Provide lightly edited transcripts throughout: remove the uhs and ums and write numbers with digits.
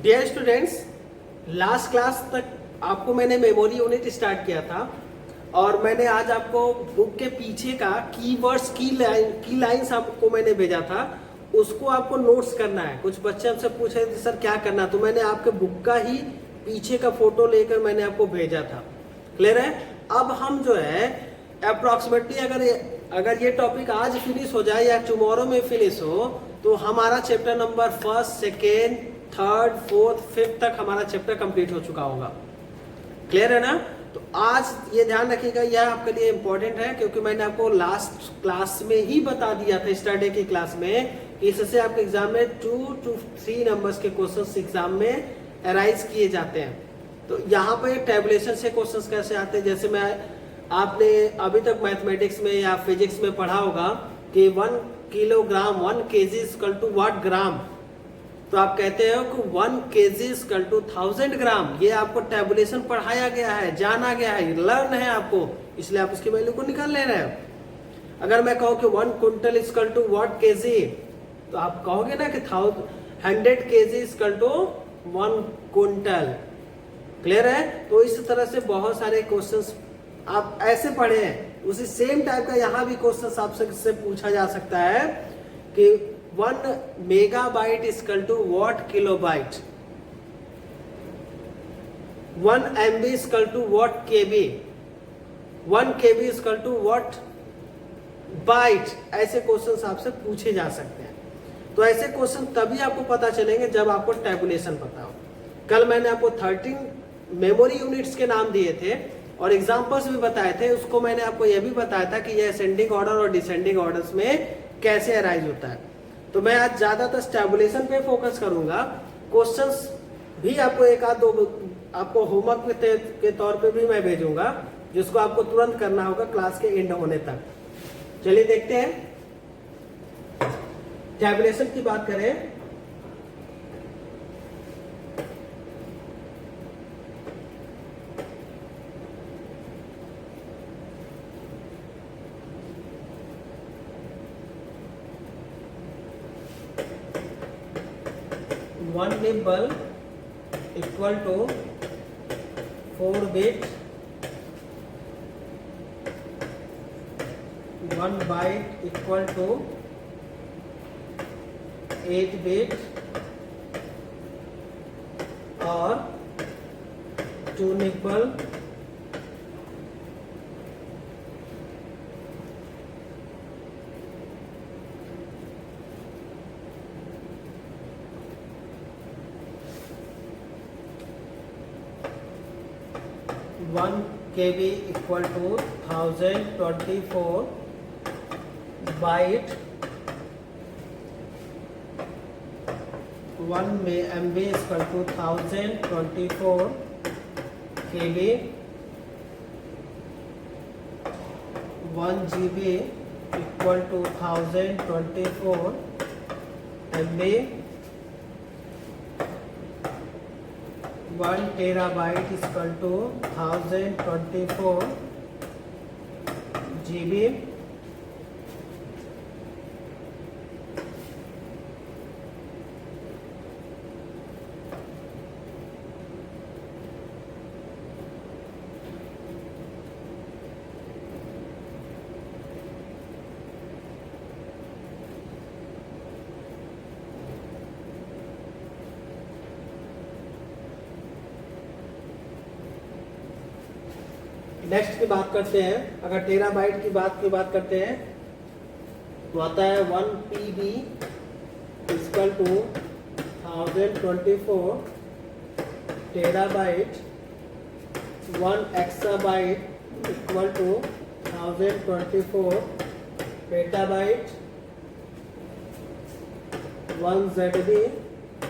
Dear students, last class तक आपको मैंने मेमोरी यूनिट स्टार्ट किया था और मैंने आज आपको बुक के पीछे का कीवर्ड्स की लाइंस आपको मैंने भेजा था, उसको आपको नोट्स करना है। कुछ बच्चे हमसे पूछ रहे थे सर क्या करना, तो मैंने आपके बुक का ही पीछे का फोटो लेकर मैंने आपको भेजा था। क्लियर है? अब हम जो है अप्रोक्सीमेटली अगर ये टॉपिक आज फिनिश हो जाए या टुमारो में फिनिश हो तो हमारा chapter number first, second, third, fourth, fifth तक हमारा चैप्टर कंप्लीट हो चुका होगा। क्लियर है ना? तो आज ये ध्यान रखिएगा, यह आपके लिए इंपॉर्टेंट है क्योंकि मैंने आपको लास्ट क्लास में ही बता दिया था, स्टडी की क्लास में, कि इससे आपके एग्जाम में 2 to 3 नंबर्स के क्वेश्चंस एग्जाम में अराइज किए जाते हैं। तो यहाँ पे टेबुलेशन से क्वेश्चंस कैसे आते हैं, जैसे आपने अभी तक मैथमेटिक्स में या फिजिक्स में पढ़ा होगा कि 1 kilogram 1 kg equal to what gram. तो आप कहते हो कि 1 kg इक्वल टू 1000 ग्राम। ये आपको टेबुलेशन पढ़ाया गया है, जाना गया है, लर्न है आपको, इसलिए आप उसकी वैल्यू को निकाल ले रहे हो। अगर मैं कहूँ कि 1 quintal equal to what kg, तो आप कहोगे ना कि 100 kg इक्वल टू 1 क्विंटल। क्लियर है? तो इस तरह से बहुत सारे क्वेश्चंस आप ऐसे पढ़े हैं, उसी सेम टाइप का यहाँ भी क्वेश्चन आपसे पूछा जा सकता है कि 1 megabyte equal to what kilobyte, 1 MB equal to what KB, 1 KB equal to what byte. ऐसे क्वेश्चन आपसे पूछे जा सकते हैं। तो ऐसे क्वेश्चन तभी आपको पता चलेंगे जब आपको टेबुलेशन पता हो। कल मैंने आपको 13 मेमोरी यूनिट्स के नाम दिए थे और एग्जाम्पल्स भी बताए थे। उसको मैंने आपको यह भी बताया था कि यह असेंडिंग ऑर्डर और डिसेंडिंग ऑर्डर्स में कैसे अराइज होता है। तो मैं आज ज्यादातर टेबुलेशन पे फोकस करूंगा। क्वेश्चंस भी आपको एक आध दो आपको होमवर्क के तौर पे भी मैं भेजूंगा, जिसको आपको तुरंत करना होगा क्लास के एंड होने तक। चलिए देखते हैं। टेबुलेशन की बात करें, one nibble equal to 4 bit, 1 byte equal to 8 bit और 2 nibble one KB equal to 1024 byte, 1 MB equal to 1024 KB, 1 GB equal to 1024 MB, 1 terabyte equal to 1024 GB, next की बात करते हैं। अगर टेराबाइट की बात करते हैं तो आता है 1 PB equal to 1024 terabyte, 1 exabyte equal to 1024 petabyte, 1 ZB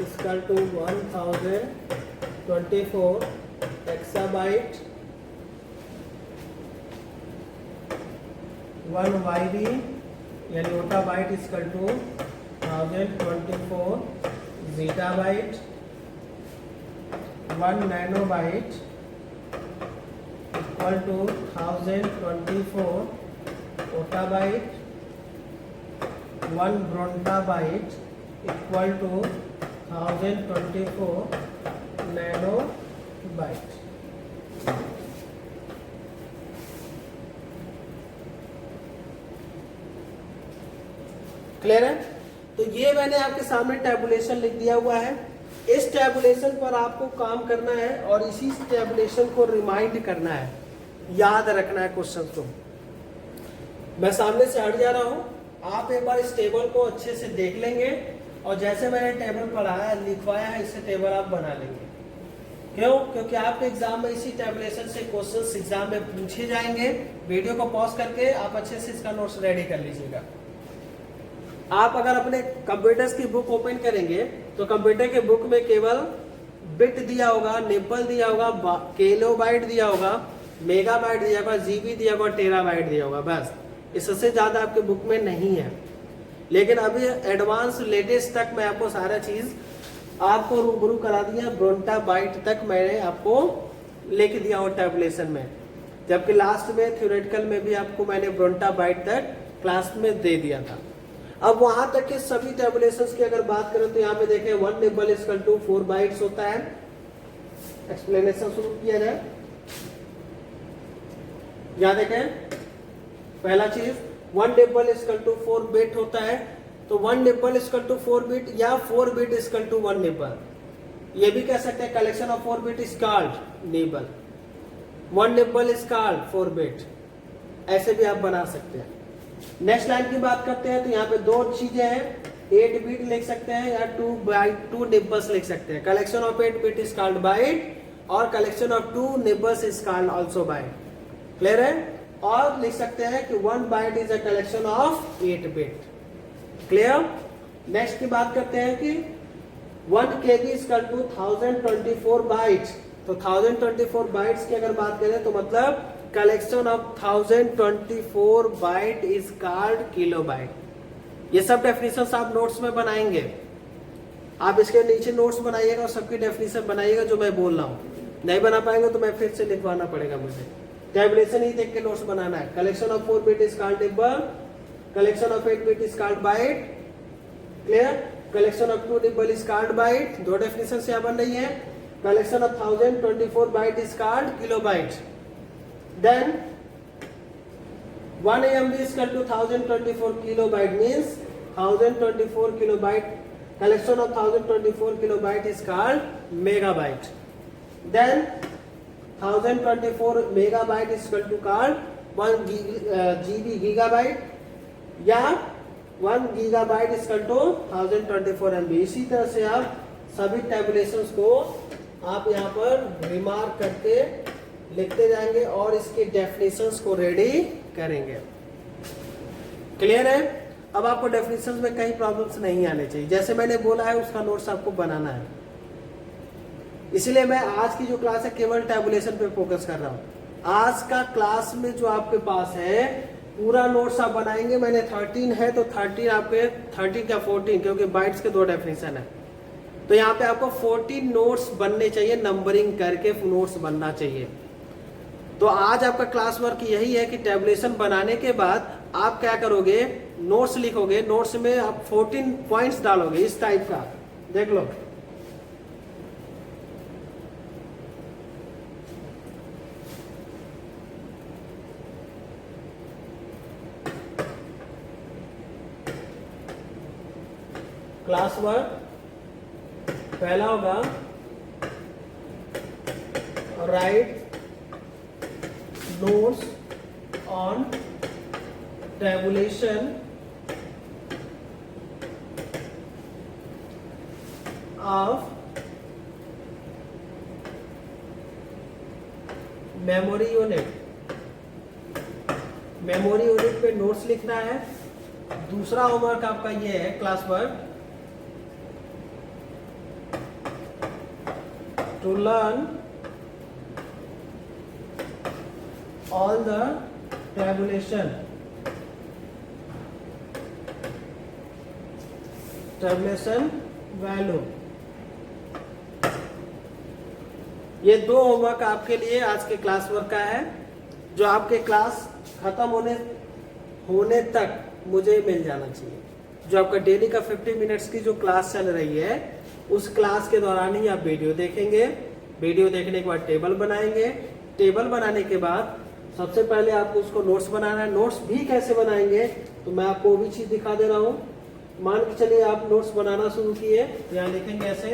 equal to 1024 exabyte, 1 YB यानी yottabyte equal to 1024 zettabyte, 1 nanobyte equal to 1024 yottabyte, 1 brontobyte equal to 1024 nano byte. Clear है? तो ये मैंने आपके सामने टैबुलेशन लिख दिया हुआ है। इस टैबुलेशन पर आपको काम करना है और इसी टैबुलेशन को रिमाइंड करना है, याद रखना है क्वेश्चन को। मैं सामने से हट जा रहा हूं, आप एक बार इस टेबल को अच्छे से देख लेंगे और जैसे मैंने टेबल पढ़ाया लिखवाया है इससे टेबल आप बना लेंगे। क्यों? क्योंकि आपके एग्जाम में इसी टैबुलेशन से क्वेश्चंस एग्जाम में पूछे जाएंगे। वीडियो को पॉज करके आप अच्छे से इसका नोट्स रेडी कर लीजिएगा। आप अगर अपने कंप्यूटर्स की बुक ओपन करेंगे तो कंप्यूटर के बुक में केवल बिट दिया होगा, निबल दिया होगा, किलोबाइट दिया होगा, मेगाबाइट दिया होगा, जीबी दिया होगा, टेराबाइट दिया होगा, बस। इससे ज्यादा आपके बुक में नहीं है। लेकिन अभी एडवांस लेटेस्ट तक मैं आपको सारा चीज आपको रूबरू करा दिया, ब्रोंटा बाइट तक मैंने आपको लिख दिया हो टैबुलेशन में, जबकि लास्ट में थ्योरेटिकल में भी आपको मैंने ब्रोंटा बाइट तक क्लास में दे दिया था। अब वहां तक के सभी टैबुलेशंस की अगर बात करें तो यहाँ पे देखें 1 निबल इक्वल टू 4 बाइट्स होता है। एक्सप्लेनेशन शुरू किया जाए। यहाँ देखें पहला चीज 1 निबल इक्वल टू 4 बिट होता है, तो 1 निबल इक्वल टू 4 बिट या 4 बिट इक्वल टू 1 निबल, ये भी कह सकते हैं collection of 4 bit is called nibble. 1 nibble is called 4 bit, ऐसे भी आप बना सकते हैं। नेक्स्ट लाइन की बात करते हैं तो यहाँ पे दो चीजें हैं, 8 बिट लिख सकते हैं या 2 निबल्स लिख सकते हैं। Collection of 8 bit is called byte और collection of 2 nibbles is called also byte. Clear है? और लिख सकते हैं कि 1 byte is a collection of 8 bit. Clear? Next की बात करते हैं कि 1 KB is equal to 1024 bytes. तो 1024 बाइट्स की अगर बात करें तो मतलब collection of 1024 byte is called kilobyte. ये सब डेफिनेशन आप नोट्स में बनाएंगे, आप इसके नीचे नोट्स बनाइएगा और सबकी डेफिनेशन बनाइएगा जो मैं बोल रहा हूँ। नहीं बना पाएंगे तो मैं फिर से लिखवाना पड़ेगा मुझे। टैबुलेशन ही देख के नोट्स बनाना है। Collection of 4 bit is called nibble, collection of 8 bit is called byte. Clear? Collection of 2 nibble is called byte. दो डेफिनेशन से यहाँ बन रही है। Collection of 1024 byte is called kilobyte. Then 1 AMB is equal to 1024 kilobyte means 1024 kilobyte. Collection of 1024 kilobyte is called megabyte. Then 1024 megabyte is equal to called 1 GB gigabyte या 1 gigabyte is equal to 1024 MB। इसी तरह से आप सभी टैबुलेशंस को आप यहाँ पर रिमार्क करके लिखते जाएंगे और इसके डेफिनेशंस को रेडी करेंगे। क्लियर है? अब आपको डेफिनेशंस में कई प्रॉब्लम्स नहीं आने चाहिए, जैसे मैंने बोला है उसका नोट्स आपको बनाना है। इसलिए मैं आज की जो क्लास है केवल टैबुलेशन पे फोकस कर रहा हूँ। आज का क्लास में जो आपके पास है पूरा नोट्स आप बनाएंगे। मैंने 13 है तो 13 आपके 13 क्या 14, क्योंकि बाइट्स के 2 डेफिनेशन है, तो यहाँ पे आपको 14 नोट्स बनने चाहिए, नंबरिंग करके नोट्स बनना चाहिए। तो आज आपका क्लास वर्क यही है कि टैबुलेशन बनाने के बाद आप क्या करोगे, नोट्स लिखोगे। नोट्स में आप 14 पॉइंट्स डालोगे इस टाइप का, देख लो। क्लास वर्क पहला होगा write notes on tabulation of memory unit। Memory unit पे नोट्स लिखना है। दूसरा होमवर्क आपका ये है class work, to learn all the tabulation value। ये 2 होमवर्क आपके लिए आज के क्लास वर्क का है, जो आपके क्लास खत्म होने तक मुझे मिल जाना चाहिए। जो आपका डेली का 50 मिनट्स की जो क्लास चल रही है उस क्लास के दौरान ही आप वीडियो देखेंगे। वीडियो देखने के बाद टेबल बनाएंगे। टेबल बनाने के बाद सबसे पहले आपको उसको नोट्स बनाना है। नोट्स भी कैसे बनाएंगे तो मैं आपको वो भी चीज दिखा दे रहा हूँ। मान के चलिए आप नोट्स बनाना शुरू किए, यहाँ लिखेंगे ऐसे,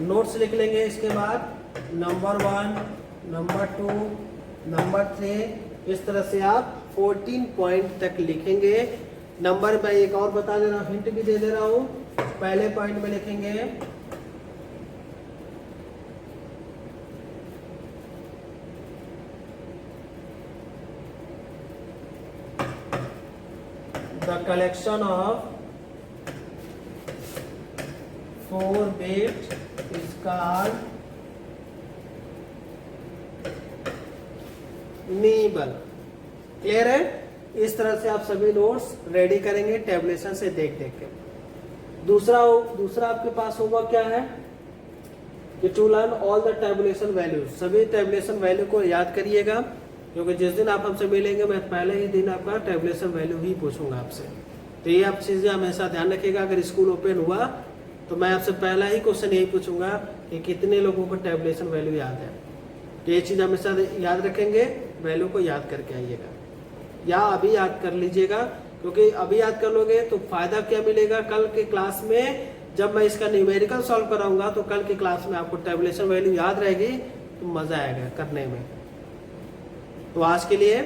नोट्स लिख लेंगे। इसके बाद नंबर 1, नंबर 2, नंबर 3, इस तरह से आप 14 पॉइंट तक लिखेंगे। नंबर मैं एक और बता दे रहा हूँ, हिंट भी दे दे रहा हूँ। पहले पॉइंट में लिखेंगे the collection of 4 bit is called nibble. Clear है? इस तरह से आप सभी नोट्स रेडी करेंगे टेबलेशन से देख देख के। दूसरा आपके पास होगा क्या है कि to learn all the tabulation values. सभी टेबुलेशन वैल्यू को याद करिएगा, क्योंकि जिस दिन आप हमसे मिलेंगे मैं पहले ही दिन आपका टेबुलेशन वैल्यू ही पूछूंगा आपसे। तो ये आप चीजें हमेशा ध्यान रखिएगा। अगर स्कूल ओपन हुआ तो मैं आपसे पहला ही क्वेश्चन यही पूछूंगा कि कितने लोगों को टेबुलेशन वैल्यू याद है। तो ये चीज हमेशा याद रखेंगे, वैल्यू को याद करके आइएगा, या अभी याद कर लीजिएगा, क्योंकि अभी याद कर लोगे तो फायदा क्या मिलेगा, कल के क्लास में जब मैं इसका न्यूमेरिकल सॉल्व कराऊंगा तो कल के क्लास में आपको टेबुलेशन वैल्यू याद रहेगी तो मजा आएगा करने में। तो आज के लिए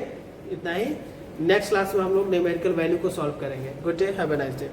इतना ही। नेक्स्ट क्लास में हम लोग न्यूमेरिकल वैल्यू को सॉल्व करेंगे। Good day, have a nice day.